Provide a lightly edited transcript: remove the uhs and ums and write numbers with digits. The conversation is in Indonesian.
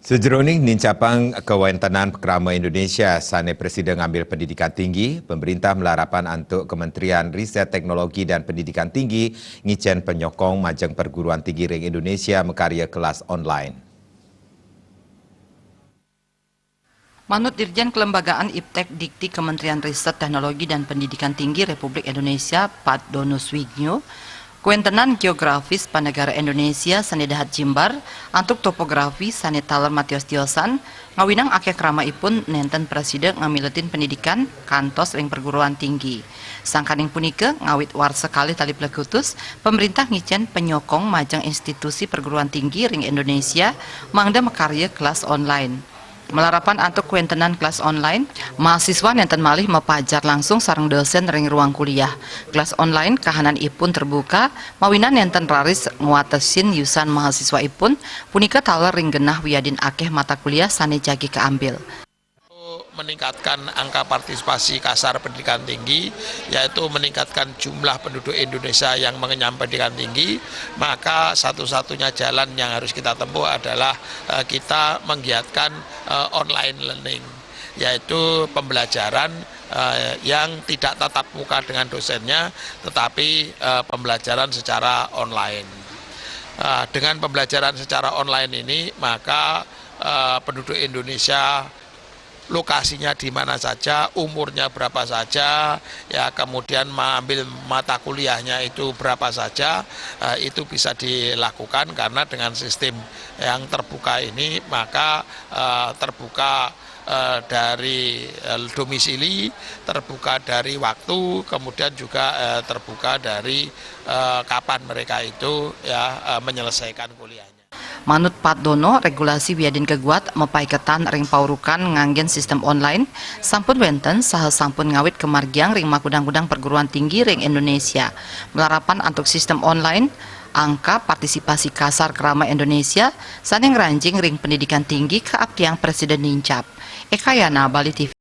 Sejroning nincapang kewentenan Kerama Indonesia sane Presiden ngambil pendidikan tinggi, pemerintah melarapan untuk Kementerian Riset Teknologi dan Pendidikan Tinggi ngicen penyokong majeng perguruan tinggi ring Indonesia mekarya kelas online. Manut Dirjen Kelembagaan Iptek Dikti Kementerian Riset Teknologi dan Pendidikan Tinggi Republik Indonesia Pak Dono Swigno, kewentenan geografis panegara Indonesia sane dahat Jimbar antuk topografi sane taler Matius Tiosan ngawinang akeh keramaipun nenten presiden ngamiletin pendidikan kantos ring perguruan tinggi. Sangkaning punika ngawit war sekali tali plekutus pemerintah ngicen penyokong majang institusi perguruan tinggi ring Indonesia mangda mekarya kelas online. Melarapan antuk kuentenan kelas online, mahasiswa nenten malih mepajar langsung sareng dosen ring ruang kuliah. Kelas online kahanan ipun terbuka, mawinan nenten raris nguatesin yusan mahasiswa ipun, punika taler ring genah wiyadin akeh mata kuliah sane jagi keambil. Meningkatkan angka partisipasi kasar pendidikan tinggi, yaitu meningkatkan jumlah penduduk Indonesia yang mengenyam pendidikan tinggi, maka satu-satunya jalan yang harus kita tempuh adalah kita menggiatkan online learning, yaitu pembelajaran yang tidak tatap muka dengan dosennya, tetapi pembelajaran secara online. Dengan pembelajaran secara online ini, maka penduduk Indonesia lokasinya di mana saja, umurnya berapa saja, ya kemudian mengambil mata kuliahnya itu berapa saja, itu bisa dilakukan karena dengan sistem yang terbuka ini maka terbuka dari domisili, terbuka dari waktu, kemudian juga terbuka dari kapan mereka itu ya menyelesaikan kuliahnya. Manut Pat Dono, regulasi wiyadin keguat mepaiketan ring paurukan nganggen sistem online, sampun wenten saha sampun ngawit kemargiang ring makudang-kudang perguruan tinggi ring Indonesia. Melarapan antuk sistem online, angka partisipasi kasar kerama Indonesia sane ngranjing ring pendidikan tinggi keabdiang Presiden nincap. Ekayana Bali TV.